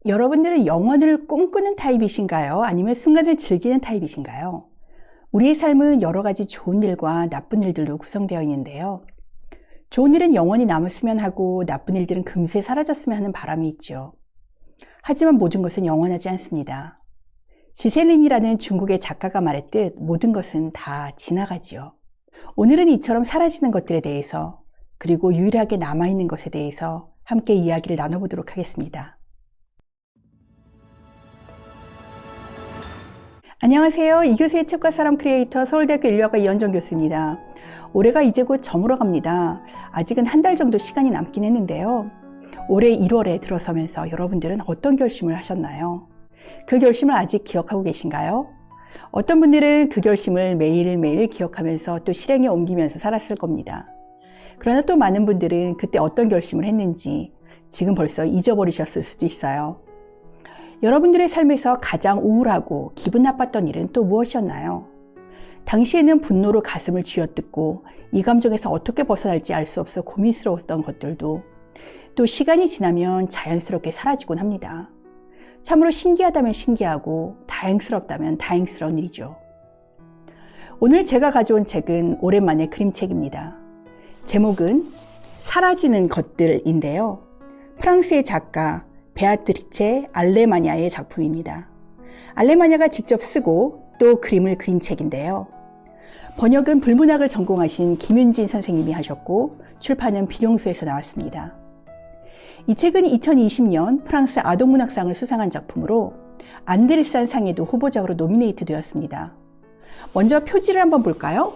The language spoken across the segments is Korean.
여러분들은 영원을 꿈꾸는 타입이신가요? 아니면 순간을 즐기는 타입이신가요? 우리의 삶은 여러 가지 좋은 일과 나쁜 일들로 구성되어 있는데요. 좋은 일은 영원히 남았으면 하고 나쁜 일들은 금세 사라졌으면 하는 바람이 있죠. 하지만 모든 것은 영원하지 않습니다. 지셀린이라는 중국의 작가가 말했듯 모든 것은 다 지나가지요. 오늘은 이처럼 사라지는 것들에 대해서 그리고 유일하게 남아있는 것에 대해서 함께 이야기를 나눠보도록 하겠습니다. 안녕하세요. 이교수의 책과 사람 크리에이터 서울대학교 인류학과 이현정 교수입니다. 올해가 이제 곧 저물어 갑니다. 아직은 한 달 정도 시간이 남긴 했는데요. 올해 1월에 들어서면서 여러분들은 어떤 결심을 하셨나요? 그 결심을 아직 기억하고 계신가요? 어떤 분들은 그 결심을 매일매일 기억하면서 또 실행에 옮기면서 살았을 겁니다. 그러나 또 많은 분들은 그때 어떤 결심을 했는지 지금 벌써 잊어버리셨을 수도 있어요. 여러분들의 삶에서 가장 우울하고 기분 나빴던 일은 또 무엇이었나요? 당시에는 분노로 가슴을 쥐어뜯고 이 감정에서 어떻게 벗어날지 알 수 없어 고민스러웠던 것들도 또 시간이 지나면 자연스럽게 사라지곤 합니다. 참으로 신기하다면 신기하고 다행스럽다면 다행스러운 일이죠. 오늘 제가 가져온 책은 오랜만에 그림책입니다. 제목은 사라지는 것들인데요. 프랑스의 작가 베아트리체 알레마냐의 작품입니다. 알레마냐가 직접 쓰고 또 그림을 그린 책인데요. 번역은 불문학을 전공하신 김윤진 선생님이 하셨고 출판은 비룡수에서 나왔습니다. 이 책은 2020년 프랑스 아동문학상을 수상한 작품으로 안데르산 상에도 후보작으로 노미네이트 되었습니다. 먼저 표지를 한번 볼까요?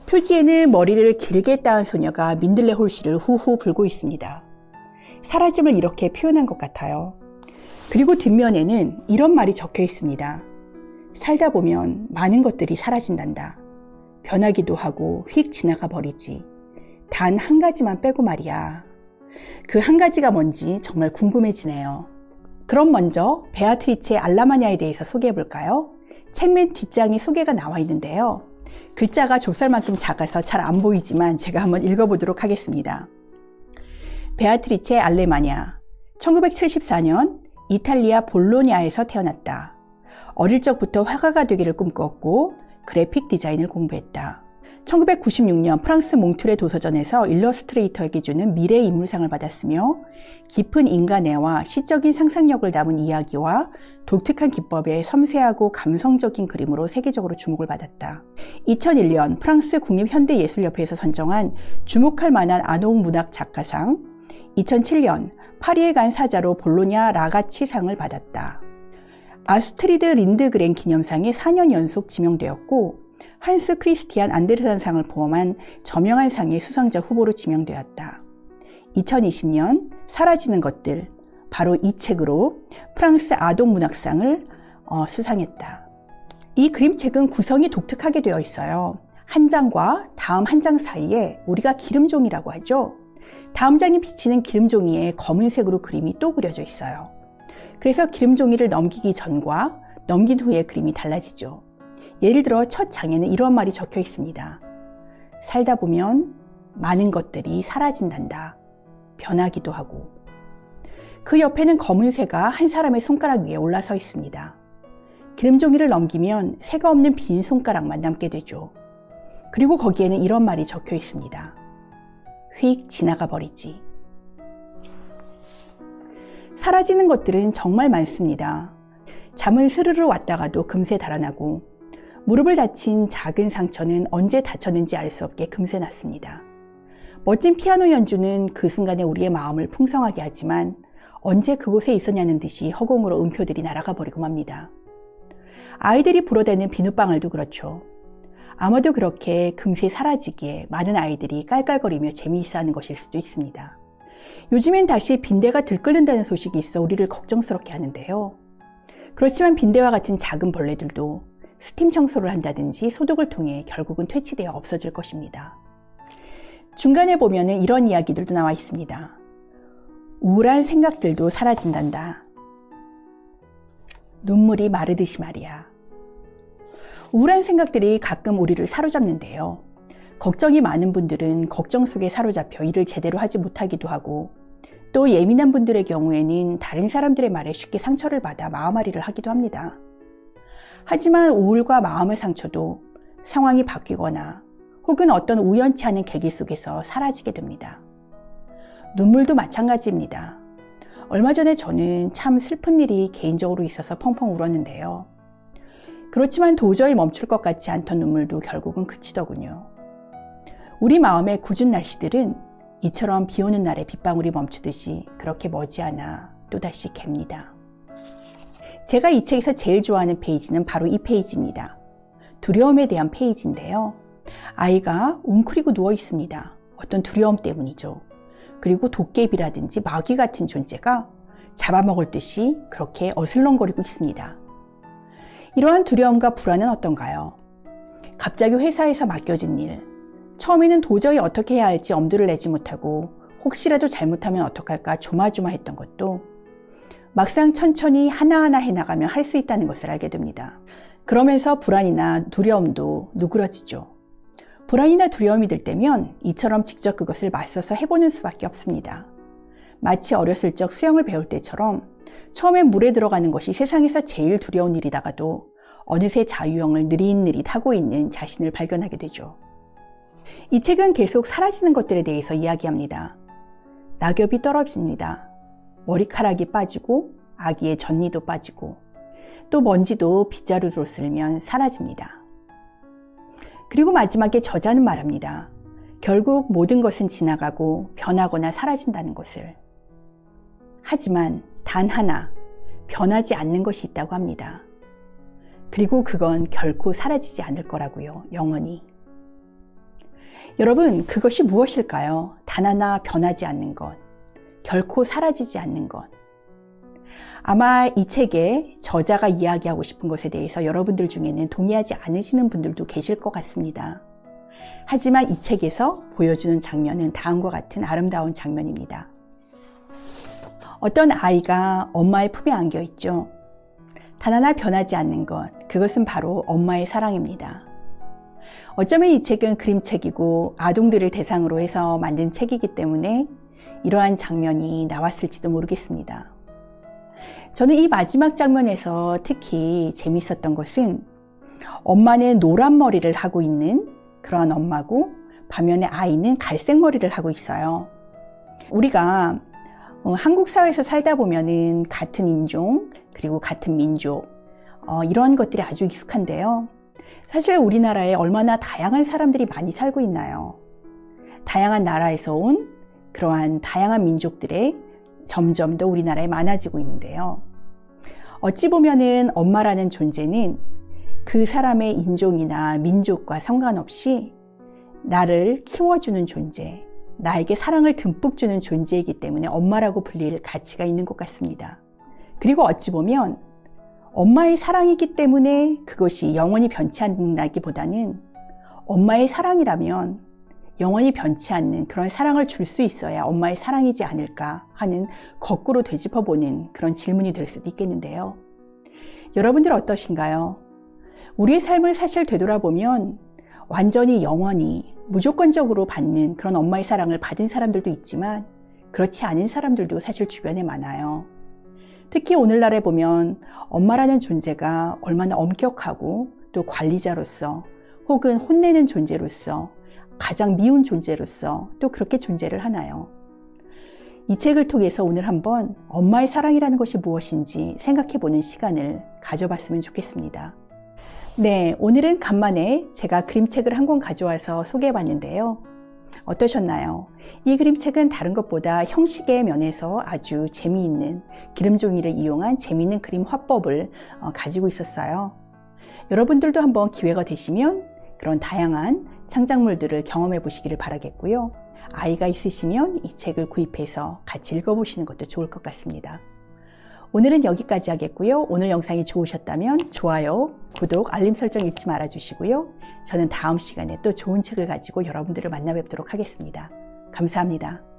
표지에는 머리를 길게 따은 소녀가 민들레 홀씨를 후후 불고 있습니다. 사라짐을 이렇게 표현한 것 같아요. 그리고 뒷면에는 이런 말이 적혀 있습니다. 살다 보면 많은 것들이 사라진단다. 변하기도 하고 휙 지나가 버리지. 단 한 가지만 빼고 말이야. 그 한 가지가 뭔지 정말 궁금해지네요. 그럼 먼저 베아트리체 알레마냐에 대해서 소개해 볼까요? 책맨 뒷장에 소개가 나와 있는데요. 글자가 좁쌀만큼 작아서 잘 안 보이지만 제가 한번 읽어보도록 하겠습니다. 베아트리체 알레마냐, 1974년 이탈리아 볼로냐에서 태어났다. 어릴 적부터 화가가 되기를 꿈꿨고 그래픽 디자인을 공부했다. 1996년 프랑스 몽트레 도서전에서 일러스트레이터에게 주는 미래 인물상을 받았으며 깊은 인간애와 시적인 상상력을 담은 이야기와 독특한 기법의 섬세하고 감성적인 그림으로 세계적으로 주목을 받았다. 2001년 프랑스 국립현대예술협회에서 선정한 주목할 만한 아동문학 작가상, 2007년 파리에 간 사자로 볼로냐 라가치상을 받았다. 아스트리드 린드그렌 기념상에 4년 연속 지명되었고 한스 크리스티안 안데르센상을 포함한 저명한 상의 수상자 후보로 지명되었다. 2020년 사라지는 것들, 바로 이 책으로 프랑스 아동문학상을 수상했다. 이 그림책은 구성이 독특하게 되어 있어요. 한 장과 다음 한 장 사이에 우리가 기름종이라고 하죠. 다음 장이 비치는 기름종이에 검은색으로 그림이 또 그려져 있어요. 그래서 기름종이를 넘기기 전과 넘긴 후의 그림이 달라지죠. 예를 들어 첫 장에는 이런 말이 적혀 있습니다. 살다 보면 많은 것들이 사라진단다. 변하기도 하고. 그 옆에는 검은 새가 한 사람의 손가락 위에 올라서 있습니다. 기름종이를 넘기면 새가 없는 빈 손가락만 남게 되죠. 그리고 거기에는 이런 말이 적혀 있습니다. 휙 지나가 버리지. 사라지는 것들은 정말 많습니다. 잠은 스르르 왔다가도 금세 달아나고 무릎을 다친 작은 상처는 언제 다쳤는지 알 수 없게 금세 났습니다. 멋진 피아노 연주는 그 순간에 우리의 마음을 풍성하게 하지만 언제 그곳에 있었냐는 듯이 허공으로 음표들이 날아가 버리고 맙니다. 아이들이 불어대는 비눗방울도 그렇죠. 아마도 그렇게 금세 사라지기에 많은 아이들이 깔깔거리며 재미있어하는 것일 수도 있습니다. 요즘엔 다시 빈대가 들끓는다는 소식이 있어 우리를 걱정스럽게 하는데요. 그렇지만 빈대와 같은 작은 벌레들도 스팀 청소를 한다든지 소독을 통해 결국은 퇴치되어 없어질 것입니다. 중간에 보면은 이런 이야기들도 나와 있습니다. 우울한 생각들도 사라진단다. 눈물이 마르듯이 말이야. 우울한 생각들이 가끔 우리를 사로잡는데요. 걱정이 많은 분들은 걱정 속에 사로잡혀 일을 제대로 하지 못하기도 하고 또 예민한 분들의 경우에는 다른 사람들의 말에 쉽게 상처를 받아 마음앓이를 하기도 합니다. 하지만 우울과 마음의 상처도 상황이 바뀌거나 혹은 어떤 우연치 않은 계기 속에서 사라지게 됩니다. 눈물도 마찬가지입니다. 얼마 전에 저는 참 슬픈 일이 개인적으로 있어서 펑펑 울었는데요. 그렇지만 도저히 멈출 것 같지 않던 눈물도 결국은 그치더군요. 우리 마음의 굳은 날씨들은 이처럼 비 오는 날에 빗방울이 멈추듯이 그렇게 머지않아 또다시 갭니다. 제가 이 책에서 제일 좋아하는 페이지는 바로 이 페이지입니다. 두려움에 대한 페이지인데요. 아이가 웅크리고 누워 있습니다. 어떤 두려움 때문이죠. 그리고 도깨비라든지 마귀 같은 존재가 잡아먹을 듯이 그렇게 어슬렁거리고 있습니다. 이러한 두려움과 불안은 어떤가요? 갑자기 회사에서 맡겨진 일, 처음에는 도저히 어떻게 해야 할지 엄두를 내지 못하고 혹시라도 잘못하면 어떡할까 조마조마했던 것도 막상 천천히 하나하나 해나가면 할 수 있다는 것을 알게 됩니다. 그러면서 불안이나 두려움도 누그러지죠. 불안이나 두려움이 들 때면 이처럼 직접 그것을 맞서서 해보는 수밖에 없습니다. 마치 어렸을 적 수영을 배울 때처럼 처음엔 물에 들어가는 것이 세상에서 제일 두려운 일이다가도 어느새 자유형을 느릿느릿 하고 있는 자신을 발견하게 되죠. 이 책은 계속 사라지는 것들에 대해서 이야기합니다. 낙엽이 떨어집니다. 머리카락이 빠지고 아기의 전니도 빠지고 또 먼지도 빗자루로 쓸면 사라집니다. 그리고 마지막에 저자는 말합니다. 결국 모든 것은 지나가고 변하거나 사라진다는 것을. 하지만 단 하나 변하지 않는 것이 있다고 합니다. 그리고 그건 결코 사라지지 않을 거라고요. 영원히. 여러분, 그것이 무엇일까요? 단 하나 변하지 않는 것, 결코 사라지지 않는 것. 아마 이 책에 저자가 이야기하고 싶은 것에 대해서 여러분들 중에는 동의하지 않으시는 분들도 계실 것 같습니다. 하지만 이 책에서 보여주는 장면은 다음과 같은 아름다운 장면입니다. 어떤 아이가 엄마의 품에 안겨 있죠. 단 하나 변하지 않는 것, 그것은 바로 엄마의 사랑입니다. 어쩌면 이 책은 그림책이고 아동들을 대상으로 해서 만든 책이기 때문에 이러한 장면이 나왔을지도 모르겠습니다. 저는 이 마지막 장면에서 특히 재밌었던 것은 엄마는 노란 머리를 하고 있는 그런 엄마고 반면에 아이는 갈색 머리를 하고 있어요. 우리가 한국 사회에서 살다 보면은 같은 인종 그리고 같은 민족 이런 것들이 아주 익숙한데요. 사실 우리나라에 얼마나 다양한 사람들이 많이 살고 있나요? 다양한 나라에서 온 그러한 다양한 민족들의 점점 더 우리나라에 많아지고 있는데요. 어찌 보면은 엄마라는 존재는 그 사람의 인종이나 민족과 상관없이 나를 키워주는 존재, 나에게 사랑을 듬뿍 주는 존재이기 때문에 엄마라고 불릴 가치가 있는 것 같습니다. 그리고 어찌 보면 엄마의 사랑이기 때문에 그것이 영원히 변치 않는다기보다는 엄마의 사랑이라면 영원히 변치 않는 그런 사랑을 줄 수 있어야 엄마의 사랑이지 않을까 하는 거꾸로 되짚어보는 그런 질문이 될 수도 있겠는데요. 여러분들 어떠신가요? 우리의 삶을 사실 되돌아보면 완전히 영원히 무조건적으로 받는 그런 엄마의 사랑을 받은 사람들도 있지만 그렇지 않은 사람들도 사실 주변에 많아요. 특히 오늘날에 보면 엄마라는 존재가 얼마나 엄격하고 또 관리자로서 혹은 혼내는 존재로서 가장 미운 존재로서 또 그렇게 존재를 하나요? 이 책을 통해서 오늘 한번 엄마의 사랑이라는 것이 무엇인지 생각해보는 시간을 가져봤으면 좋겠습니다. 네, 오늘은 간만에 제가 그림책을 한 권 가져와서 소개해봤는데요. 어떠셨나요? 이 그림책은 다른 것보다 형식의 면에서 아주 재미있는 기름종이를 이용한 재미있는 그림 화법을 가지고 있었어요. 여러분들도 한번 기회가 되시면 그런 다양한 창작물들을 경험해 보시기를 바라겠고요. 아이가 있으시면 이 책을 구입해서 같이 읽어보시는 것도 좋을 것 같습니다. 오늘은 여기까지 하겠고요. 오늘 영상이 좋으셨다면 좋아요, 구독, 알림 설정 잊지 말아주시고요. 저는 다음 시간에 또 좋은 책을 가지고 여러분들을 만나 뵙도록 하겠습니다. 감사합니다.